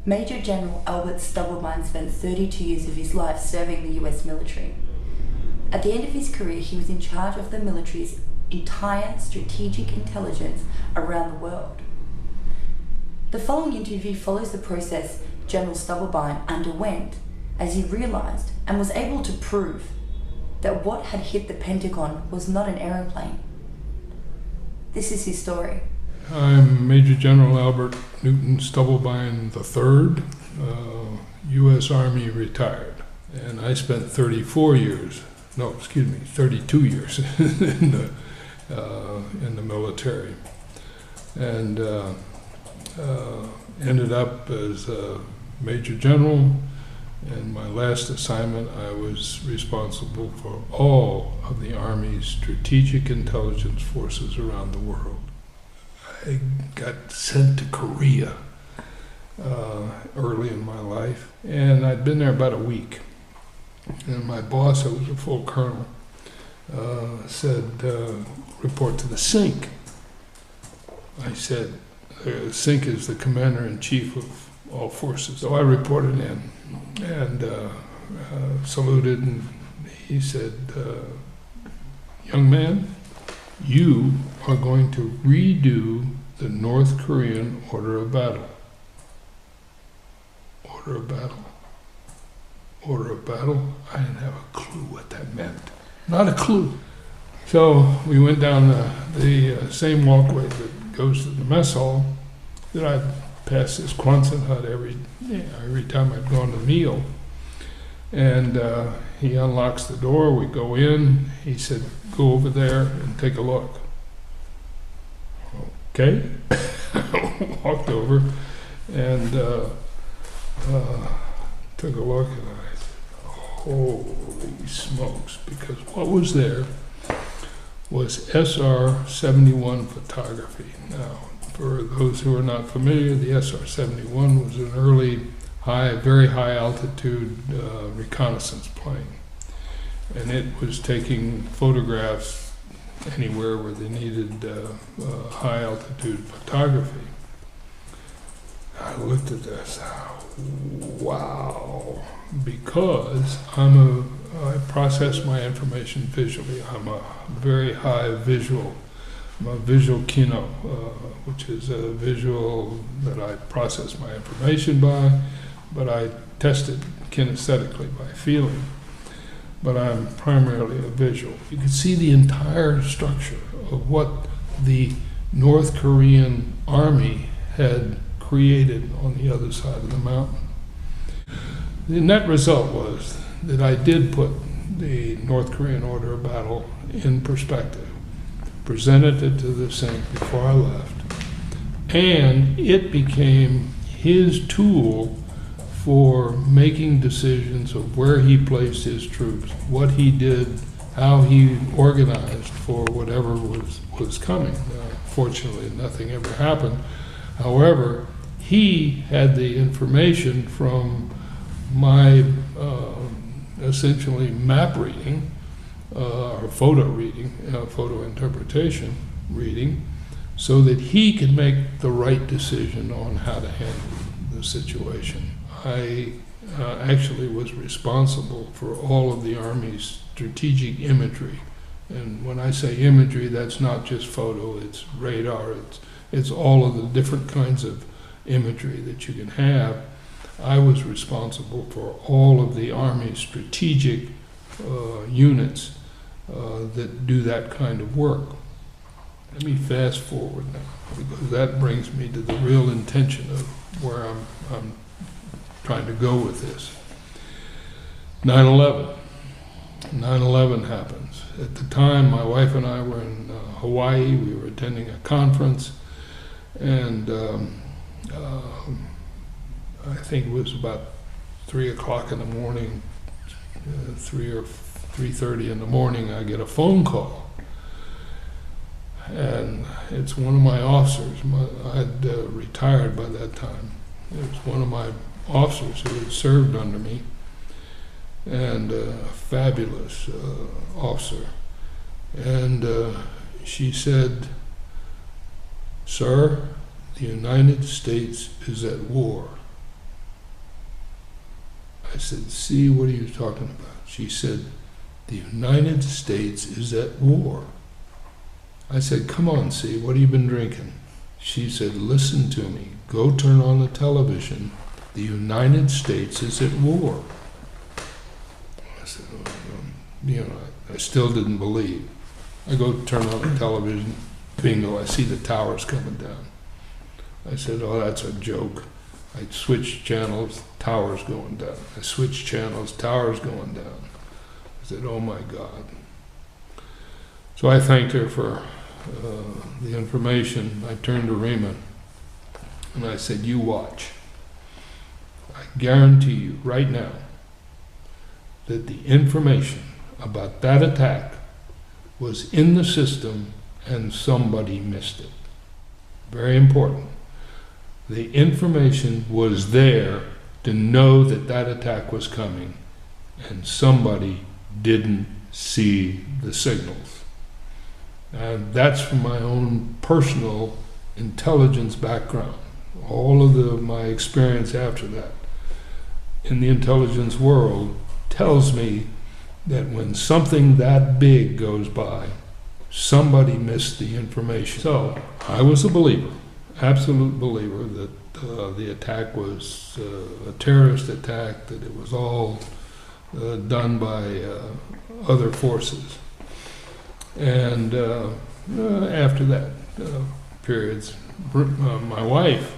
Major General Albert Stubblebine spent 32 years of his life serving the US military. At the end of his career, he was in charge of the military's entire strategic intelligence around the world. The following interview follows the process General Stubblebine underwent as he realized and was able to prove that what had hit the Pentagon was not an aeroplane. This is his story. I'm Major General Albert Newton Stubblebine III, U.S. Army retired. And I spent 32 years in the military. And ended up as a Major General. And my last assignment, I was responsible for all of the Army's strategic intelligence forces around the world. I got sent to Korea early in my life, and I'd been there about a week. And my boss, who was a full colonel, said, report to the SINC. I said, SINC is the commander-in-chief of all forces. So I reported in and saluted, and he said, young man, you are going to redo the North Korean order of battle. Order of battle. Order of battle? I didn't have a clue what that meant. Not a clue. So we went down the same walkway that goes to the mess hall that I'd pass this Quonset hut every time I'd gone to meal. And he unlocks the door, we go in, he said, go over there and take a look. Okay. Walked over and took a look, and I said, holy smokes, because what was there was SR-71 photography. Now, for those who are not familiar, the SR-71 was an early, very high altitude reconnaissance plane. And it was taking photographs anywhere where they needed high altitude photography. I looked at this, wow, because I process my information visually. I'm a very high visual. I'm a visual kino, which is a visual that I process my information by, but I test it kinesthetically by feeling. But I'm primarily a visual. You can see the entire structure of what the North Korean Army had created on the other side of the mountain. The net result was that I did put the North Korean order of battle in perspective, presented it to the SINC before I left, and it became his tool for making decisions of where he placed his troops, what he did, how he organized for whatever was coming. Fortunately, nothing ever happened. However, he had the information from my essentially map reading, or photo reading, photo interpretation reading, so that he could make the right decision on how to handle the situation. I actually was responsible for all of the Army's strategic imagery. And when I say imagery, that's not just photo, it's radar, it's all of the different kinds of imagery that you can have. I was responsible for all of the Army's strategic units that do that kind of work. Let me fast forward now, because that brings me to the real intention of where I'm trying to go with this. 9/11. 9/11 happens. At the time, my wife and I were in Hawaii. We were attending a conference, and I think it was about 3 o'clock in the morning, 3 or 3:30 in the morning, I get a phone call. And it's one of my officers. I'd retired by that time. It was one of my officers who had served under me, and a fabulous officer. And she said, "Sir, the United States is at war." I said, see, what are you talking about? She said, the United States is at war. I said, come on, see, what have you been drinking? She said, listen to me. Go turn on the television. The United States is at war. I said, I still didn't believe. I go turn on the television. Bingo, I see the towers coming down. I said, oh, that's a joke. I switched channels, towers going down. I switched channels, towers going down. I said, oh my God. So I thanked her for the information. I turned to Rima and I said, you watch. I guarantee you right now that the information about that attack was in the system and somebody missed it. Very important. The information was there to know that that attack was coming, and somebody didn't see the signals. And that's from my own personal intelligence background. All of my experience after that in the intelligence world tells me that when something that big goes by, somebody missed the information. So I was a believer, absolute believer, that the attack was a terrorist attack, that it was all done by other forces. And after that periods, my wife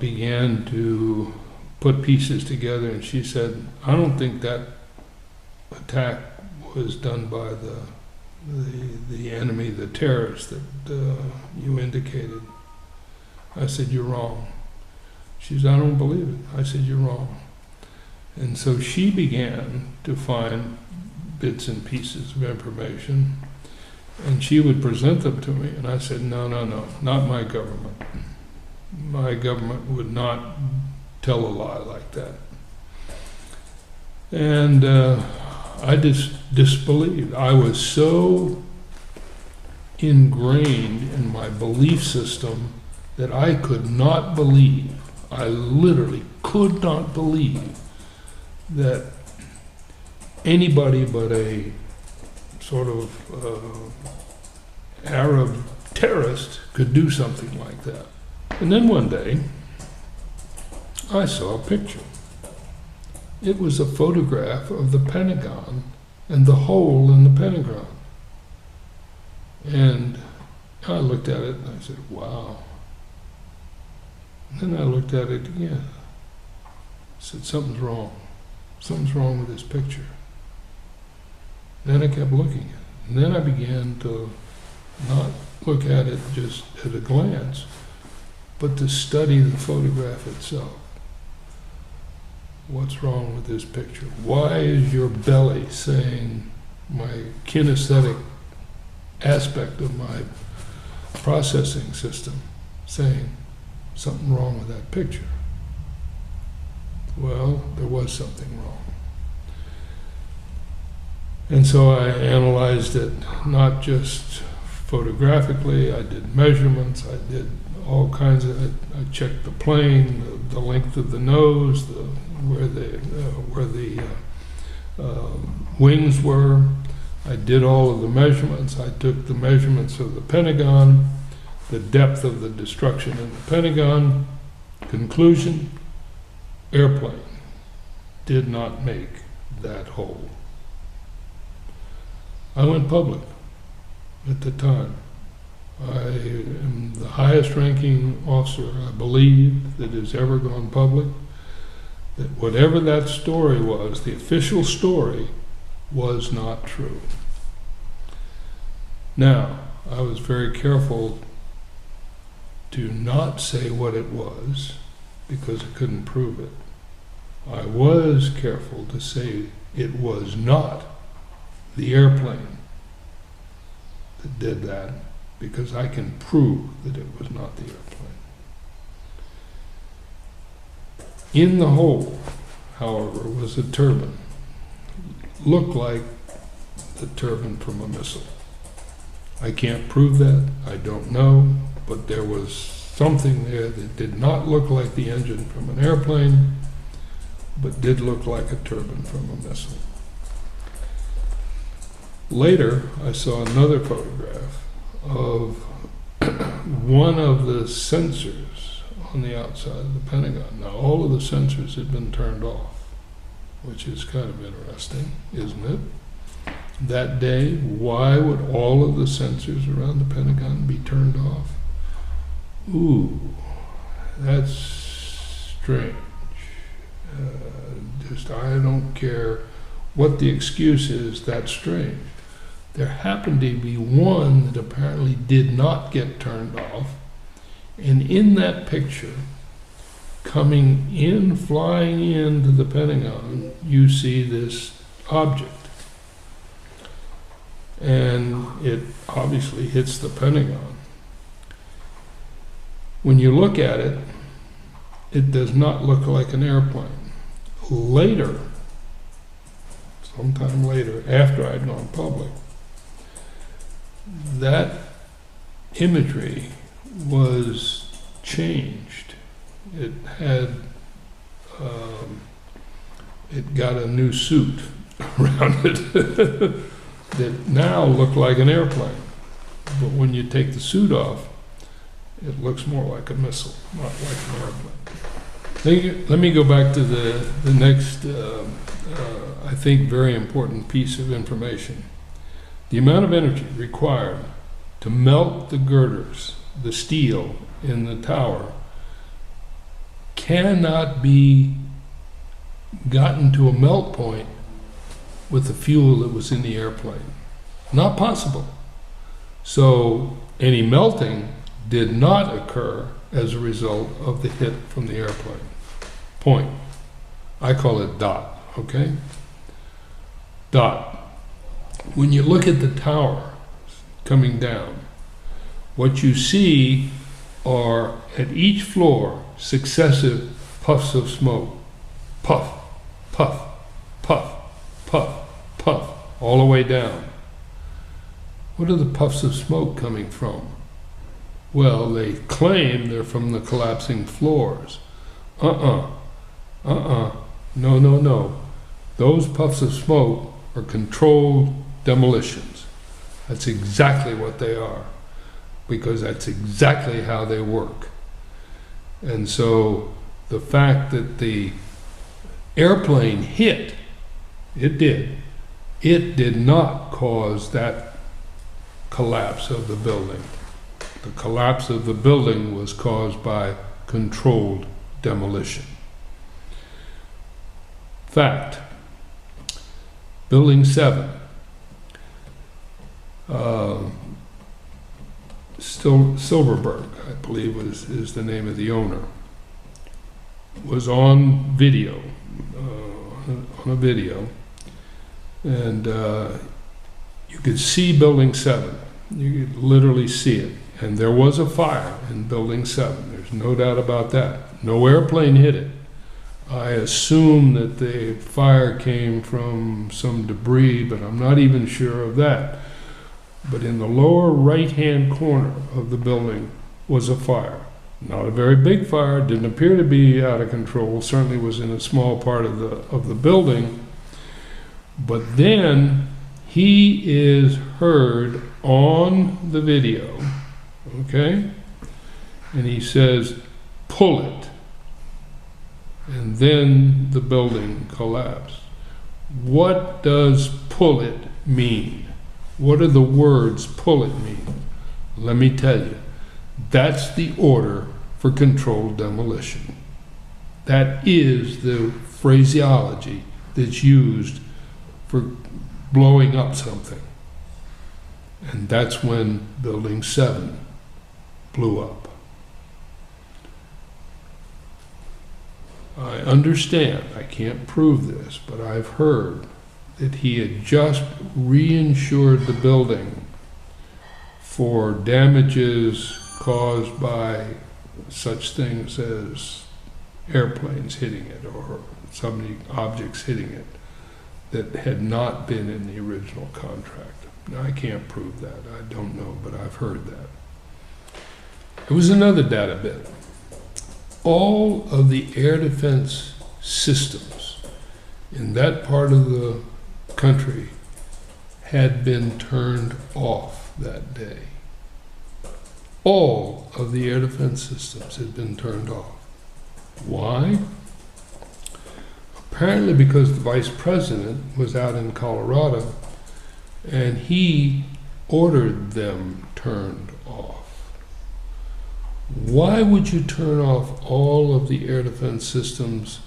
began to put pieces together, and she said, I don't think that attack was done by the enemy, the terrorists that you indicated. I said, you're wrong. She said, I don't believe it. I said, you're wrong. And so she began to find bits and pieces of information, and she would present them to me, and I said, no, not my government. My government would not tell a lie like that. And I just disbelieved. I was so ingrained in my belief system that I could not believe, I literally could not believe that anybody but a sort of Arab terrorist could do something like that. And then one day, I saw a picture. It was a photograph of the Pentagon and the hole in the Pentagon. And I looked at it and I said, wow. And then I looked at it again. I said, something's wrong. Something's wrong with this picture. Then I kept looking at it. And then I began to not look at it just at a glance, but to study the photograph itself. What's wrong with this picture? Why is your belly saying, my kinesthetic aspect of my processing system saying something wrong with that picture? Well, there was something wrong. And so I analyzed it, not just photographically, I did measurements, I did all kinds of, I checked the plane, the length of the nose, where the wings were. I did all of the measurements. I took the measurements of the Pentagon, the depth of the destruction in the Pentagon. Conclusion, airplane did not make that hole. I went public at the time. I am the highest ranking officer, I believe, that has ever gone public. That whatever that story was, the official story, was not true. Now, I was very careful to not say what it was because I couldn't prove it. I was careful to say it was not the airplane that did that because I can prove that it was not the airplane. In the hole, however, was a turbine. Looked like the turbine from a missile. I can't prove that, I don't know, but there was something there that did not look like the engine from an airplane, but did look like a turbine from a missile. Later, I saw another photograph of one of the sensors on the outside of the Pentagon. Now, all of the sensors had been turned off, which is kind of interesting, isn't it? That day, why would all of the sensors around the Pentagon be turned off? Ooh, that's strange. I don't care what the excuse is, that's strange. There happened to be one that apparently did not get turned off, and in that picture, coming in, flying into the Pentagon, you see this object. And it obviously hits the Pentagon. When you look at it, it does not look like an airplane. Later, sometime later, after I'd gone public, that imagery was changed. It had, it got a new suit around it that now looked like an airplane. But when you take the suit off, it looks more like a missile, not like an airplane. Let me go back to the next, I think, very important piece of information. The amount of energy required to melt the girders, the steel in the tower, cannot be gotten to a melt point with the fuel that was in the airplane. Not possible. So any melting did not occur as a result of the hit from the airplane. Point. I call it dot, okay? Dot. When you look at the tower coming down, what you see are, at each floor, successive puffs of smoke. Puff, puff, puff, puff, puff, all the way down. What are the puffs of smoke coming from? Well, they claim they're from the collapsing floors. No, no, no. Those puffs of smoke are controlled demolitions. That's exactly what they are, because that's exactly how they work. And so the fact that the airplane hit, it did not cause that collapse of the building. The collapse of the building was caused by controlled demolition. Fact. Building 7. Silverberg, I believe is the name of the owner, was on video, and you could see Building 7. You could literally see it. And there was a fire in Building 7. There's no doubt about that. No airplane hit it. I assume that the fire came from some debris, but I'm not even sure of that. But in the lower right-hand corner of the building was a fire. Not a very big fire, didn't appear to be out of control, certainly was in a small part of the building. But then he is heard on the video, okay? And he says, "Pull it." And then the building collapsed. What does pull it mean? What do the words pull it mean? Let me tell you. That's the order for controlled demolition. That is the phraseology that's used for blowing up something. And that's when Building 7 blew up. I understand, I can't prove this, but I've heard that he had just reinsured the building for damages caused by such things as airplanes hitting it or some objects hitting it that had not been in the original contract. Now, I can't prove that. I don't know, but I've heard that. There was another data bit. All of the air defense systems in that part of the country had been turned off that day. All of the air defense systems had been turned off. Why? Apparently because the vice president was out in Colorado and he ordered them turned off. Why would you turn off all of the air defense systems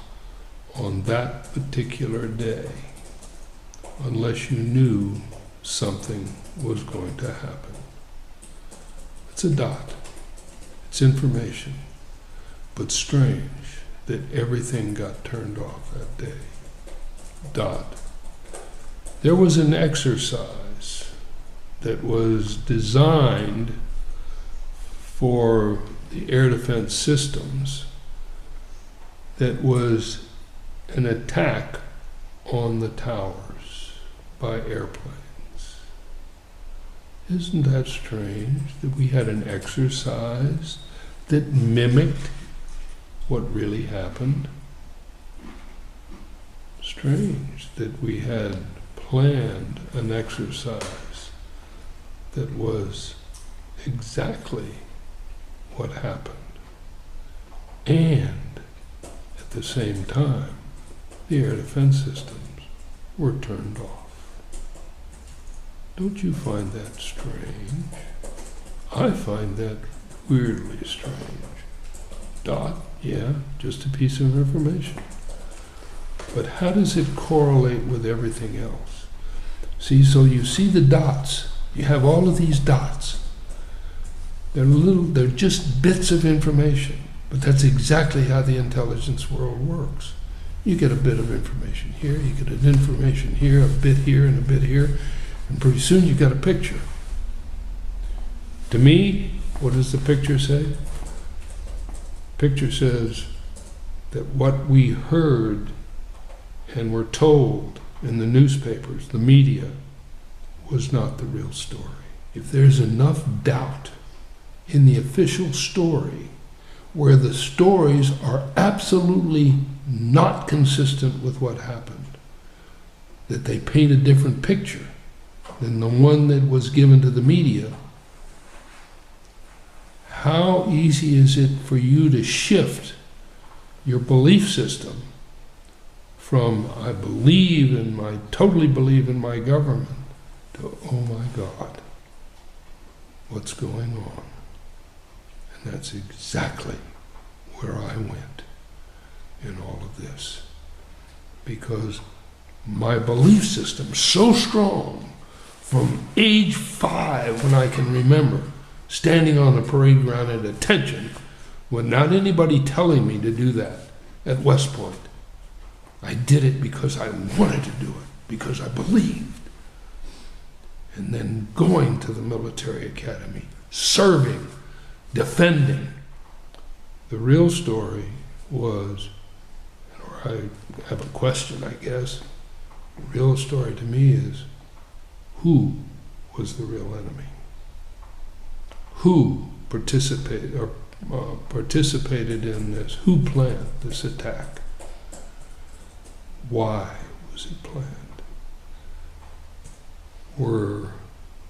on that particular day unless you knew something was going to happen? It's a dot. It's information. But strange that everything got turned off that day. Dot. There was an exercise that was designed for the air defense systems that was an attack on the towers by airplanes. Isn't that strange that we had an exercise that mimicked what really happened? Strange that we had planned an exercise that was exactly what happened. And at the same time, the air defense systems were turned off. Don't you find that strange? I find that weirdly strange. Dot, yeah, just a piece of information. But how does it correlate with everything else? See, so you see the dots. You have all of these dots. They're just bits of information. But that's exactly how the intelligence world works. You get a bit of information here, you get an information here, a bit here, and a bit here, and pretty soon you've got a picture. To me, what does the picture say? Picture says that what we heard and were told in the newspapers, the media, was not the real story. If there's enough doubt in the official story where the stories are absolutely not consistent with what happened, that they paint a different picture than the one that was given to the media, how easy is it for you to shift your belief system from I totally believe in my government to oh my God, what's going on? And that's exactly where I went in all of this. Because my belief system so strong from age 5 when I can remember standing on the parade ground at attention without anybody telling me to do that at West Point. I did it because I wanted to do it, because I believed. And then going to the military academy, serving, defending. The real story was, or I have a question, I guess. The real story to me is, who was the real enemy? Who participated in this? Who planned this attack? Why was it planned? Were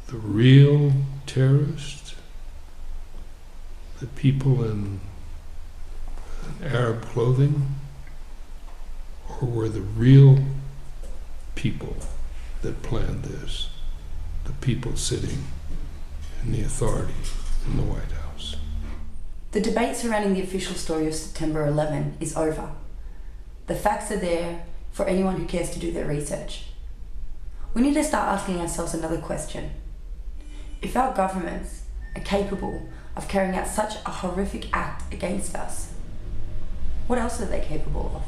the real terrorists the people in Arab clothing, or were the real people that planned this the people sitting in the authority in the White House? The debate surrounding the official story of September 11 is over. The facts are there for anyone who cares to do their research. We need to start asking ourselves another question. If our governments are capable of carrying out such a horrific act against us, what else are they capable of?